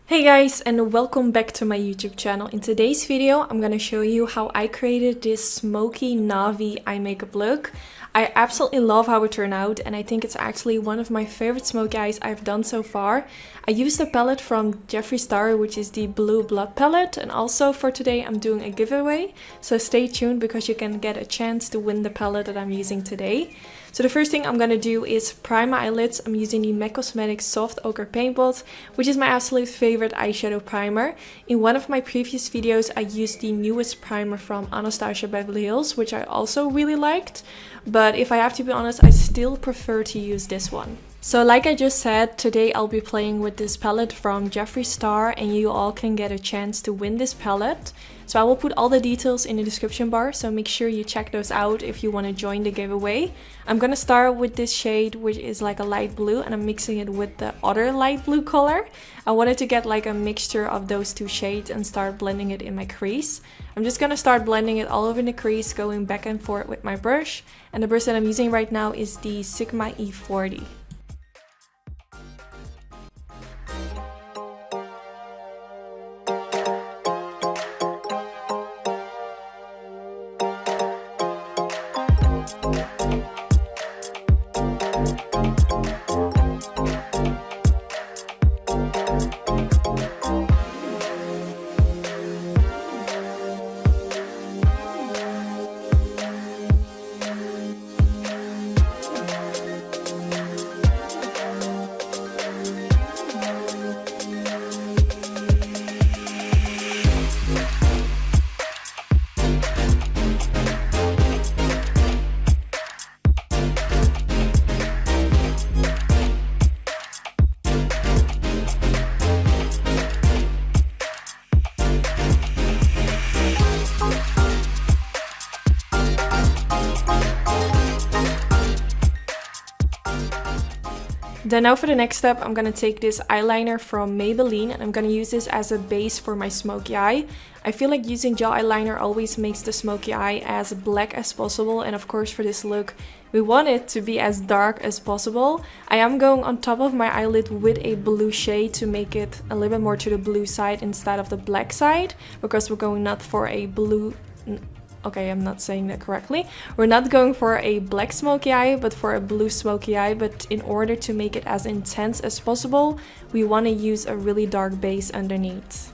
Hey guys, and welcome back to my YouTube channel. In today's video, I'm gonna show you how I created this smoky Navi eye makeup look. I absolutely love how it turned out, and I think it's actually one of my favorite smoky eyes I've done so far. I used a palette from Jeffree Star, which is the Blue Blood palette, and also for today I'm doing a giveaway, so stay tuned because you can get a chance to win the palette that I'm using today. So the first thing I'm gonna do is prime my eyelids. I'm using the MAC Cosmetics Soft Ochre Paint Pot, which is my absolute favorite eyeshadow primer. In one of my previous videos, I used the newest primer from Anastasia Beverly Hills, which I also really liked. But if I have to be honest, I still prefer to use this one. So like I just said, today I'll be playing with this palette from Jeffree Star, and you all can get a chance to win this palette. So I will put all the details in the description bar, so make sure you check those out if you want to join the giveaway. I'm gonna start with this shade, which is like a light blue, and I'm mixing it with the other light blue color. I wanted to get like a mixture of those two shades and start blending it in my crease. I'm just gonna start blending it all over the crease, going back and forth with my brush. And the brush that I'm using right now is the Sigma E40. Then now for the next step, I'm gonna take this eyeliner from Maybelline and I'm gonna use this as a base for my smoky eye. I feel like using gel eyeliner always makes the smoky eye as black as possible, and of course for this look we want it to be as dark as possible. I am going on top of my eyelid with a blue shade to make it a little bit more to the blue side instead of the black side, because we're going not for a blue... Okay, I'm not saying that correctly. We're not going for a black smoky eye, but for a blue smoky eye. But in order to make it as intense as possible, we want to use a really dark base underneath.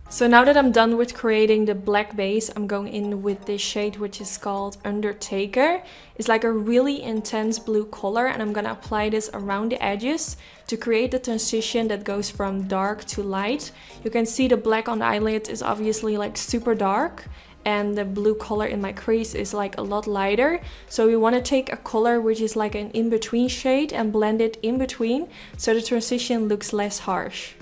So now that I'm done with creating the black base, I'm going in with this shade, which is called Undertaker. It's like a really intense blue color, and I'm gonna apply this around the edges to create the transition that goes from dark to light. You can see the black on the eyelid is obviously like super dark, and the blue color in my crease is like a lot lighter. So we want to take a color which is like an in-between shade and blend it in between, so the transition looks less harsh.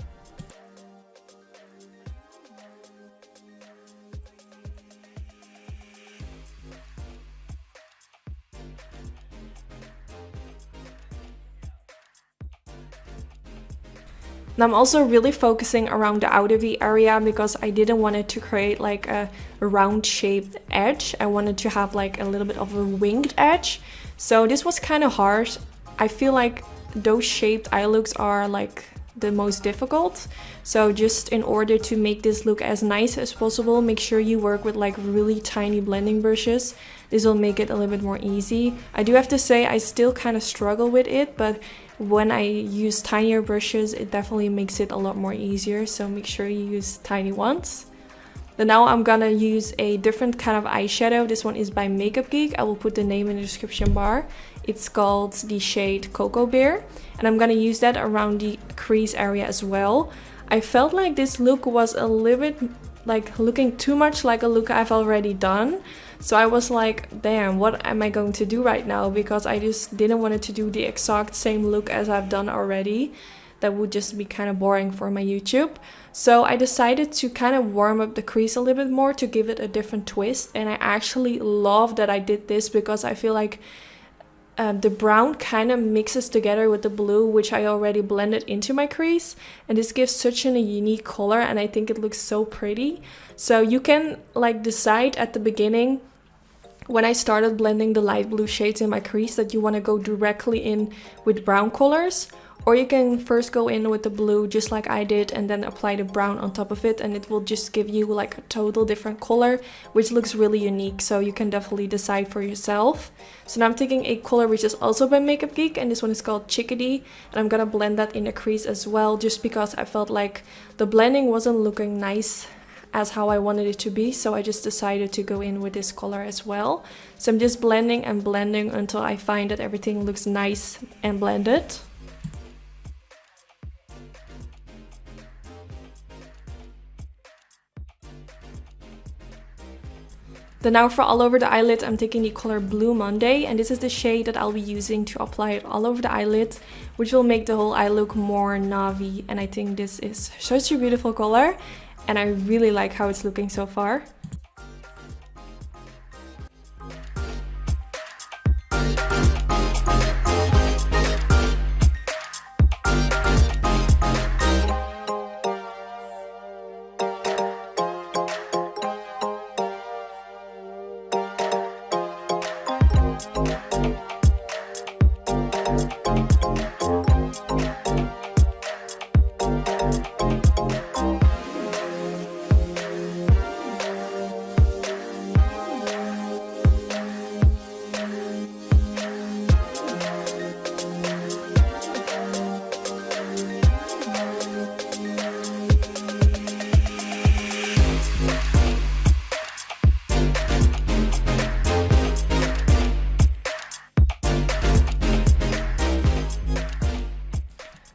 And I'm also really focusing around the outer V area because I didn't want it to create like a round shaped edge. I wanted to have like a little bit of a winged edge. So this was kind of hard. I feel like those shaped eye looks are like the most difficult. So just in order to make this look as nice as possible, make sure you work with like really tiny blending brushes. This will make it a little bit more easy. I do have to say I still kind of struggle with it, but when I use tinier brushes, it definitely makes it a lot more easier. So make sure you use tiny ones. Then now I'm gonna use a different kind of eyeshadow. This one is by Makeup Geek. I will put the name in the description bar. It's called the shade Cocoa Bear. And I'm gonna use that around the crease area as well. I felt like this look was a little bit like looking too much like a look I've already done. So I was like, damn, what am I going to do right now? Because I just didn't want to do the exact same look as I've done already. That would just be kind of boring for my YouTube. So I decided to kind of warm up the crease a little bit more to give it a different twist. And I actually love that I did this because I feel like the brown kind of mixes together with the blue, which I already blended into my crease, and this gives such a unique color, and I think it looks so pretty. So you can like decide at the beginning when I started blending the light blue shades in my crease that you want to go directly in with brown colors, or you can first go in with the blue just like I did and then apply the brown on top of it, and it will just give you like a total different color, which looks really unique. So you can definitely decide for yourself. So now I'm taking a color which is also by Makeup Geek, and this one is called Chickadee, and I'm gonna blend that in the crease as well, just because I felt like the blending wasn't looking nice as how I wanted it to be. So I just decided to go in with this color as well. So I'm just blending and blending until I find that everything looks nice and blended. Then now for all over the eyelid, I'm taking the color Blue Monday, and this is the shade that I'll be using to apply it all over the eyelid, which will make the whole eye look more navy. And I think this is such a beautiful color, and I really like how it's looking so far.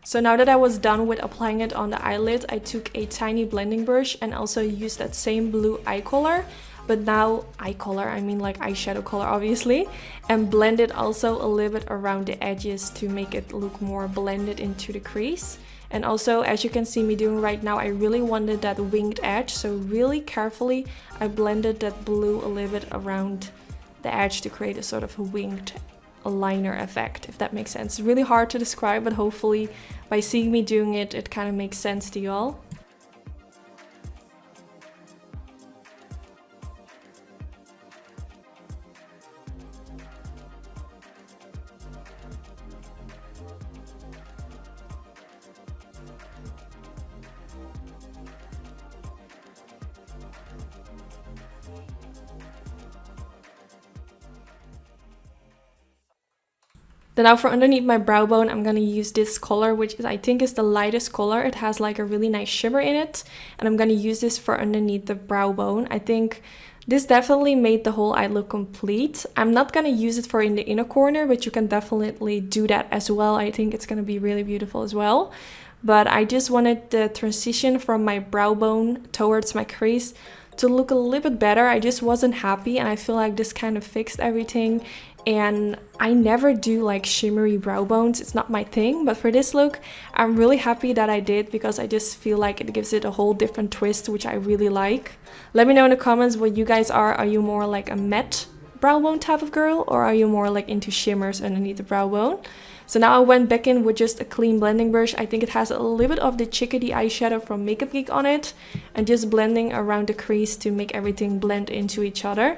So now that I was done with applying it on the eyelid, I took a tiny blending brush and also used that same blue eye color, but now eye color, I mean like eyeshadow color obviously, and blended also a little bit around the edges to make it look more blended into the crease. And also, as you can see me doing right now, I really wanted that winged edge, so really carefully I blended that blue a little bit around the edge to create a sort of a winged liner effect, if that makes sense. It's really hard to describe, but hopefully by seeing me doing it, it kind of makes sense to y'all. Then now for underneath my brow bone, I'm gonna use this color, which is, I think is the lightest color. It has like a really nice shimmer in it, and I'm gonna use this for underneath the brow bone. I think this definitely made the whole eye look complete. I'm not gonna use it for in the inner corner, but you can definitely do that as well. I think it's gonna be really beautiful as well. But I just wanted the transition from my brow bone towards my crease to look a little bit better. I just wasn't happy, and I feel like this kind of fixed everything. And I never do like shimmery brow bones, it's not my thing, but for this look I'm really happy that I did, because I just feel like it gives it a whole different twist, which I really like. Let me know in the comments what you guys are. Are you more like a matte brow bone type of girl, or are you more like into shimmers underneath the brow bone? So now I went back in with just a clean blending brush. I think it has a little bit of the Chickadee eyeshadow from Makeup Geek on it, and just blending around the crease to make everything blend into each other.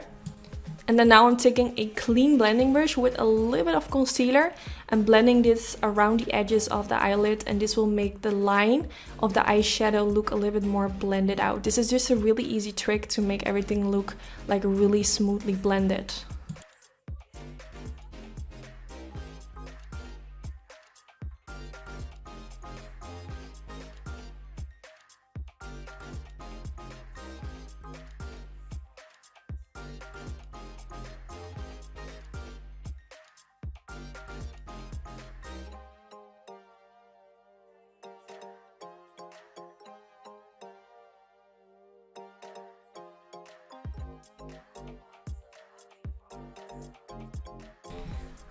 And then now I'm taking a clean blending brush with a little bit of concealer and blending this around the edges of the eyelid, and this will make the line of the eyeshadow look a little bit more blended out. This is just a really easy trick to make everything look like really smoothly blended.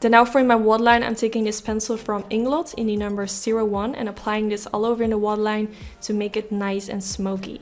Then now for my waterline, I'm taking this pencil from Inglot in the number 01 and applying this all over in the waterline to make it nice and smoky.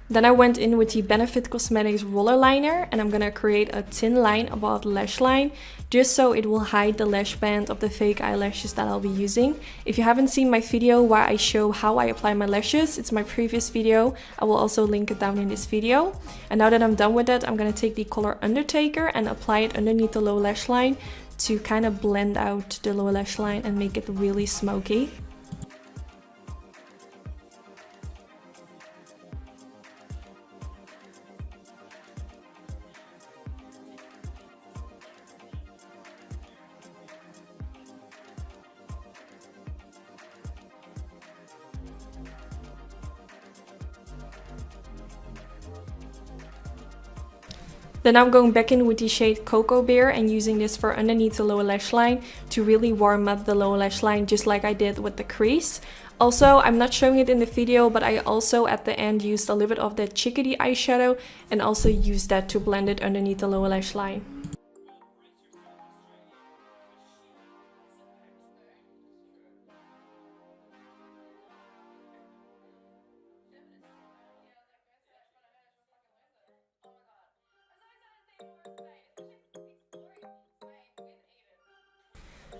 Then I went in with the Benefit Cosmetics roller liner, and I'm gonna create a thin line above the lash line, just so it will hide the lash band of the fake eyelashes that I'll be using. If you haven't seen my video where I show how I apply my lashes, it's my previous video. I will also link it down in this video. And now that I'm done with that, I'm gonna take the color Undertaker and apply it underneath the lower lash line to kind of blend out the lower lash line and make it really smoky. Then I'm going back in with the shade Cocoa Bear and using this for underneath the lower lash line to really warm up the lower lash line, just like I did with the crease. Also, I'm not showing it in the video, but I also at the end used a little bit of that Chickadee eyeshadow and also used that to blend it underneath the lower lash line.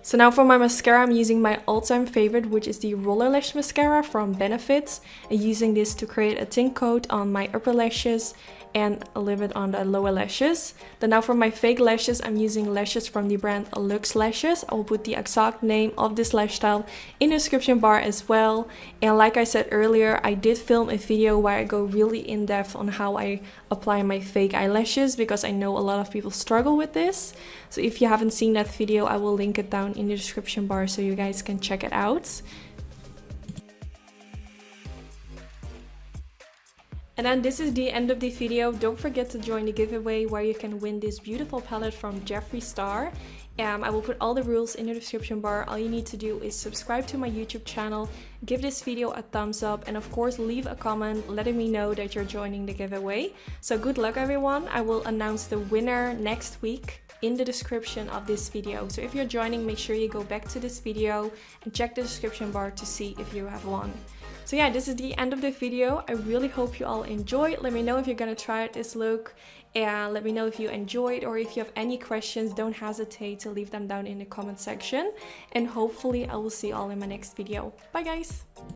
So now for my mascara, I'm using my all-time favorite, which is the Roller Lash Mascara from Benefit, and using this to create a thin coat on my upper lashes and a little bit on the lower lashes. Then now for my fake lashes, I'm using lashes from the brand Luxe Lashes. I will put the exact name of this lash style in the description bar as well. And like I said earlier, I did film a video where I go really in depth on how I apply my fake eyelashes, because I know a lot of people struggle with this. So if you haven't seen that video, I will link it down in the description bar so you guys can check it out. And then this is the end of the video. Don't forget to join the giveaway where you can win this beautiful palette from Jeffree Star. I will put all the rules in the description bar. All you need to do is subscribe to my YouTube channel, give this video a thumbs up, and of course leave a comment letting me know that you're joining the giveaway. So good luck everyone. I will announce the winner next week in the description of this video. So if you're joining, make sure you go back to this video and check the description bar to see if you have won. So yeah, this is the end of the video. I really hope you all enjoyed. Let me know if you're gonna try out this look, and let me know if you enjoyed, or if you have any questions, don't hesitate to leave them down in the comment section. And hopefully I will see you all in my next video. Bye guys!